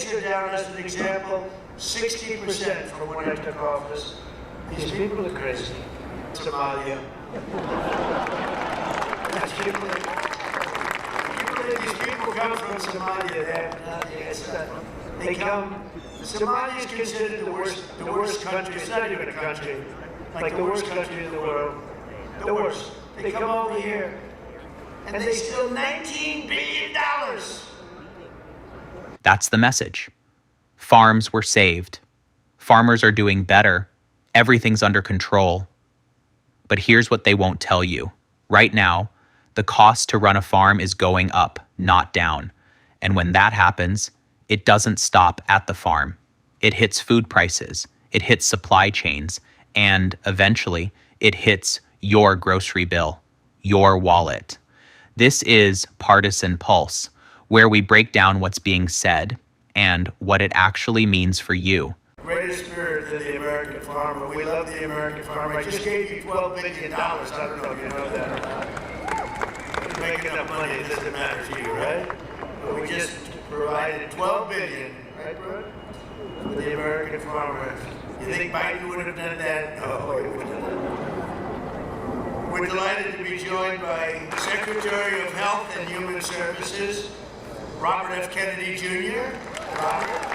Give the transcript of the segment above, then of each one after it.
Somalis go down as an example, 60% from when I took office. These people are crazy. Somalia. These people come from Somalia. They have nothing. They come. Somalia is considered the worst country. It's not even a country. Like the worst country in the world. The worst. They come over here, and they steal $19 billion. That's the message. Farms were saved. Farmers are doing better. Everything's under control. But here's what they won't tell you. Right now, the cost to run a farm is going up, not down. And when that happens, it doesn't stop at the farm. It hits food prices, it hits supply chains, and eventually it hits your grocery bill, your wallet. This is Partisan Pulse, where we break down what's being said and what it actually means for you. Greater spirit than the American farmer. We love the American farmer. I just gave you $12 billion. I don't know if you know that or not. You're making enough money, it doesn't matter to you, right? But we just provided $12 billion, right, bro? For the American farmer. You think Biden would have done that? No, he wouldn't have done that. We're delighted to be joined by Secretary of Health and Human Services, Robert F. Kennedy Jr. Robert.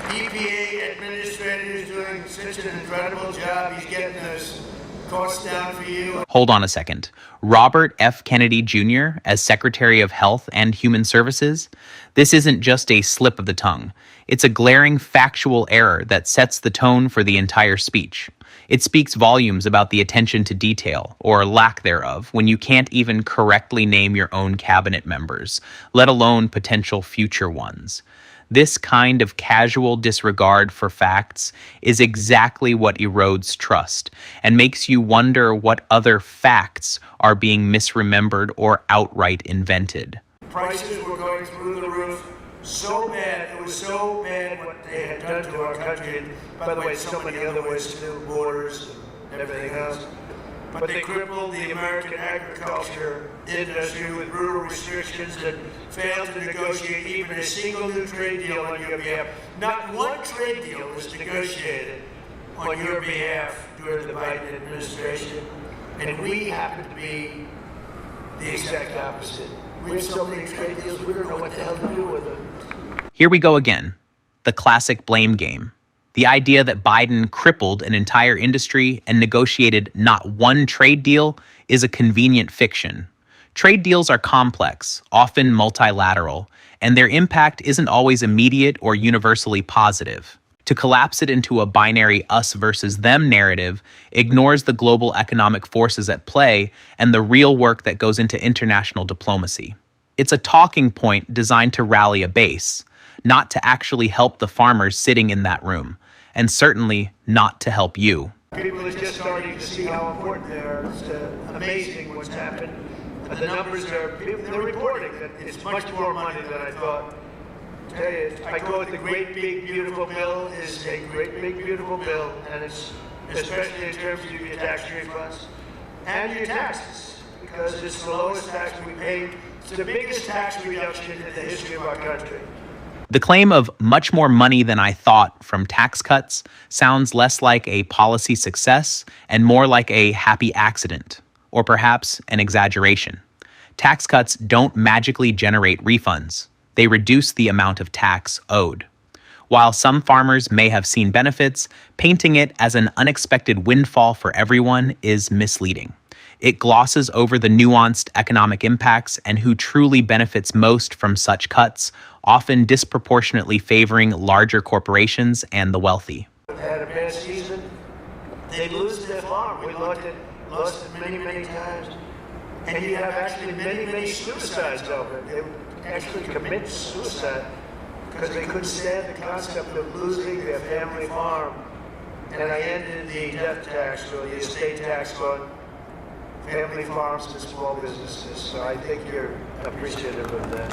EPA administrator is doing such an incredible job. He's getting those costs down for you. Hold on a second. Robert F. Kennedy Jr. as Secretary of Health and Human Services? This isn't just a slip of the tongue. It's a glaring factual error that sets the tone for the entire speech. It speaks volumes about the attention to detail, or lack thereof, when you can't even correctly name your own cabinet members, let alone potential future ones. This kind of casual disregard for facts is exactly what erodes trust and makes you wonder what other facts are being misremembered or outright invented. Prices were going through the roof. So bad, it was so bad what they had done to our country. And by the way, so many other ways too, borders and everything else. But they crippled the American agriculture industry with brutal restrictions and failed to negotiate even a single new trade deal on your behalf. Not one trade deal was negotiated on your behalf during the Biden administration. And we happen to be the exact opposite. We have so many trade deals, we don't know what the hell to do with them. Here we go again. The classic blame game. The idea that Biden crippled an entire industry and negotiated not one trade deal is a convenient fiction. Trade deals are complex, often multilateral, and their impact isn't always immediate or universally positive. To collapse it into a binary us versus them narrative ignores the global economic forces at play and the real work that goes into international diplomacy. It's a talking point designed to rally a base, not to actually help the farmers sitting in that room, and certainly not to help you. People are just starting to see how important they are. It's amazing what's happened. The numbers they're reporting that it's much more money than I thought. I tell you, I call it the great big beautiful bill. Is a great big beautiful bill, and it's especially in terms of your tax refunds and your taxes, because it's the lowest tax we pay. It's the biggest tax reduction in the history of our country. The claim of much more money than I thought from tax cuts sounds less like a policy success and more like a happy accident, or perhaps an exaggeration. Tax cuts don't magically generate refunds. They reduce the amount of tax owed. While some farmers may have seen benefits, painting it as an unexpected windfall for everyone is misleading. It glosses over the nuanced economic impacts and who truly benefits most from such cuts, often disproportionately favoring larger corporations and the wealthy. They had a bad season. They lose their farm. We lost it many times. And you have actually many suicides over it. They would actually commit suicide because they couldn't stand the concept of losing their family farm. And I ended the death tax or the estate tax on family farms and small businesses. So I think you're appreciative of that.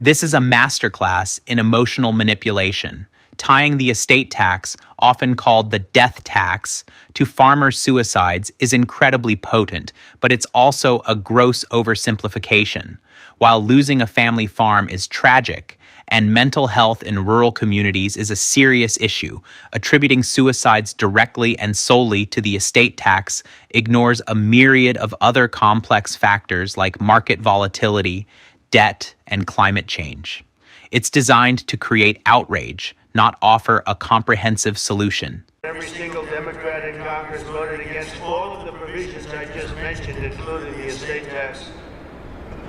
This is a masterclass in emotional manipulation, tying the estate tax, often called the death tax, to farmer suicides is incredibly potent, but it's also a gross oversimplification. While losing a family farm is tragic, and mental health in rural communities is a serious issue, attributing suicides directly and solely to the estate tax ignores a myriad of other complex factors like market volatility, debt, and climate change. It's designed to create outrage, not offer a comprehensive solution. Every single Democrat in Congress voted against all of the provisions I just mentioned, including the estate tax.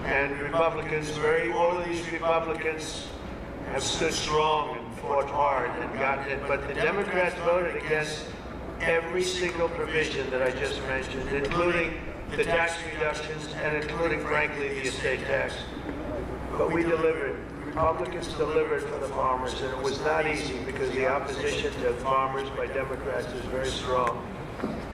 And Republicans, all of these Republicans have stood strong and fought hard and gotten it, but the Democrats voted against every single provision that I just mentioned, including the tax reductions and including, frankly, the estate tax. But we delivered. Republicans delivered for the farmers, and it was not easy because the opposition to farmers by Democrats is very strong.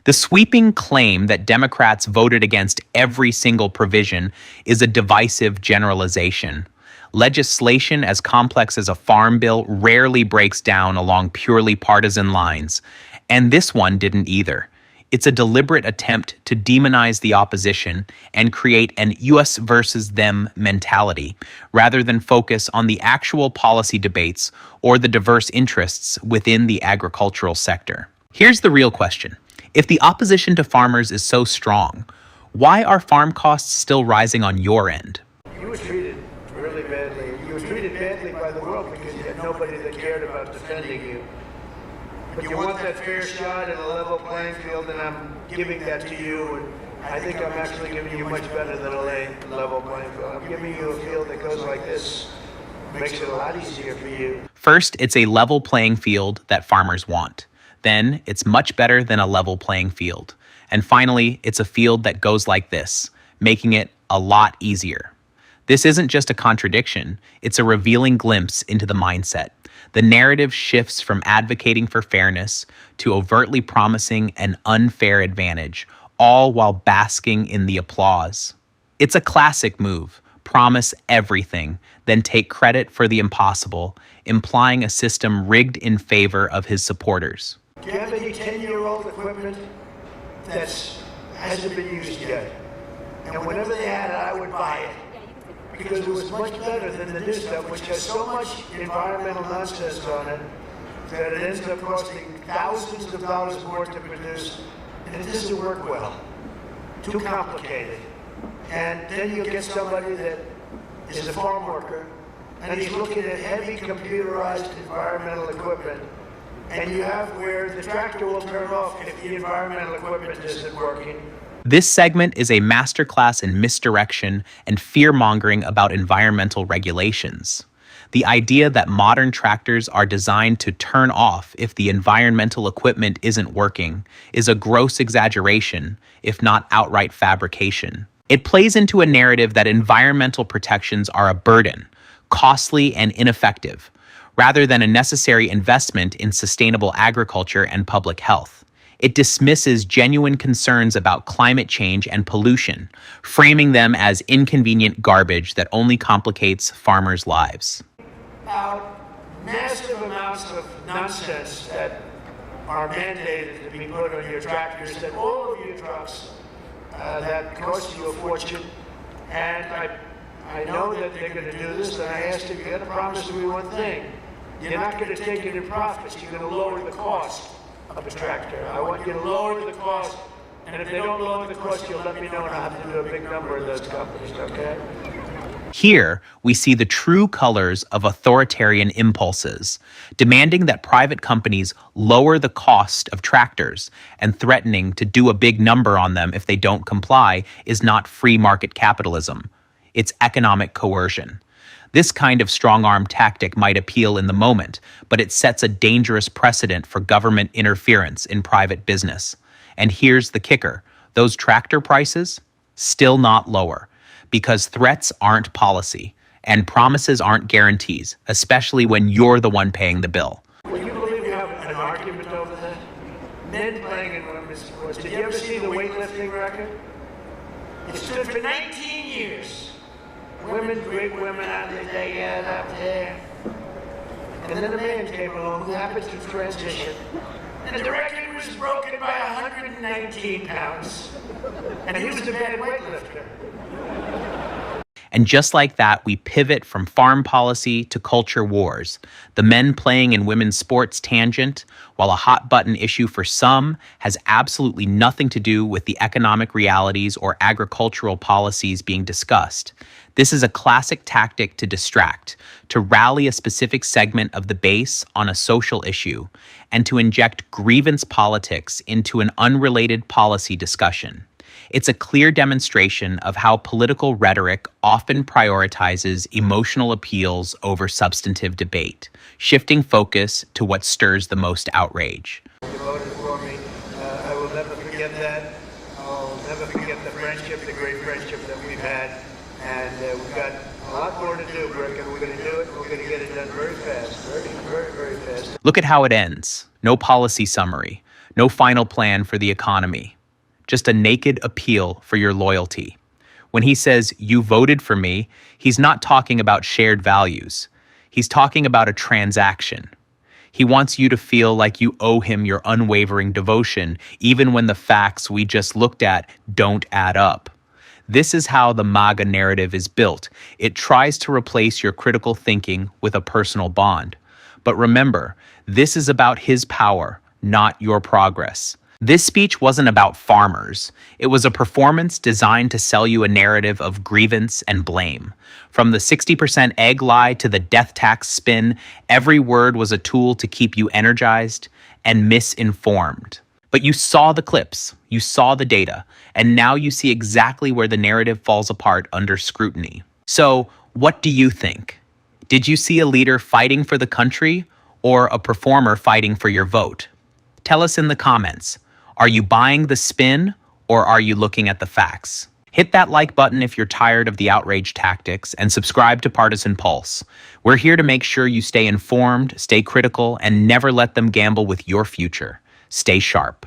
The sweeping claim that Democrats voted against every single provision is a divisive generalization. Legislation as complex as a farm bill rarely breaks down along purely partisan lines, and this one didn't either. It's a deliberate attempt to demonize the opposition and create an us versus them mentality, rather than focus on the actual policy debates or the diverse interests within the agricultural sector. Here's the real question. If the opposition to farmers is so strong, why are farm costs still rising on your end? You were treated really badly. You were treated badly by the world because you had nobody that cared about defending you. But you want that fair shot and a level playing field, and I'm giving that to you. And I think I'm actually giving you much better than a level playing field. I'm giving you a field that goes like this. Makes it a lot easier for you. First, it's a level playing field that farmers want. Then, it's much better than a level playing field. And finally, it's a field that goes like this, making it a lot easier. This isn't just a contradiction, it's a revealing glimpse into the mindset. The narrative shifts from advocating for fairness to overtly promising an unfair advantage, all while basking in the applause. It's a classic move. Promise everything, then take credit for the impossible, implying a system rigged in favor of his supporters. Do you have any 10-year-old equipment that hasn't been used yet? And whenever they had it, I would buy it. Because it was much better than the new stuff, which has so much environmental nonsense on it that it ends up costing thousands of dollars more to produce, and it doesn't work well. Too complicated. And then you'll get somebody that is a farm worker, and he's looking at heavy computerized environmental equipment, and you have where the tractor will turn off if the environmental equipment isn't working. This segment is a masterclass in misdirection and fear-mongering about environmental regulations. The idea that modern tractors are designed to turn off if the environmental equipment isn't working is a gross exaggeration, if not outright fabrication. It plays into a narrative that environmental protections are a burden, costly and ineffective, rather than a necessary investment in sustainable agriculture and public health. It dismisses genuine concerns about climate change and pollution, framing them as inconvenient garbage that only complicates farmers' lives. About massive amounts of nonsense that are mandated to be put on your tractors, that all of your trucks, that cost you a fortune. And I know that they're going to do this, and I asked them, you got to promise me one thing. You're not going to take it in profits. You're going to lower the cost of a tractor. I want you to lower the cost, and if they don't lower the cost, you'll let me know, and I'll have to do a big number of those companies, okay? Here, we see the true colors of authoritarian impulses, demanding that private companies lower the cost of tractors and threatening to do a big number on them if they don't comply is not free market capitalism. It's economic coercion. This kind of strong-arm tactic might appeal in the moment, but it sets a dangerous precedent for government interference in private business. And here's the kicker. Those tractor prices? Still not lower, because threats aren't policy, and promises aren't guarantees, especially when you're the one paying the bill. Would you believe we have an argument over that? Men playing in women's sports. Did you ever see the weightlifting record? It stood for 19 years. Women, great women out there, they get up there. And then a man came along who happened to transition, and the record was broken by 119 pounds. And he was a bad weightlifter. And just like that, we pivot from farm policy to culture wars, the men playing in women's sports tangent, while a hot button issue for some has absolutely nothing to do with the economic realities or agricultural policies being discussed. This is a classic tactic to distract, to rally a specific segment of the base on a social issue, and to inject grievance politics into an unrelated policy discussion. It's a clear demonstration of how political rhetoric often prioritizes emotional appeals over substantive debate, shifting focus to what stirs the most outrage. You voted for me. I will never forget that. I'll never forget the friendship, the great friendship that we've had. And we've got a lot more to do, Rick, and we're going to do it. We're going to get it done very fast, very fast. Look at how it ends. No policy summary, no final plan for the economy. Just a naked appeal for your loyalty. When he says, "You voted for me," he's not talking about shared values. He's talking about a transaction. He wants you to feel like you owe him your unwavering devotion, even when the facts we just looked at don't add up. This is how the MAGA narrative is built. It tries to replace your critical thinking with a personal bond. But remember, this is about his power, not your progress. This speech wasn't about farmers. It was a performance designed to sell you a narrative of grievance and blame. From the 60% egg lie to the death tax spin, every word was a tool to keep you energized and misinformed. But you saw the clips, you saw the data, and now you see exactly where the narrative falls apart under scrutiny. So, what do you think? Did you see a leader fighting for the country or a performer fighting for your vote? Tell us in the comments. Are you buying the spin or are you looking at the facts? Hit that like button if you're tired of the outrage tactics and subscribe to Partisan Pulse. We're here to make sure you stay informed, stay critical, and never let them gamble with your future. Stay sharp.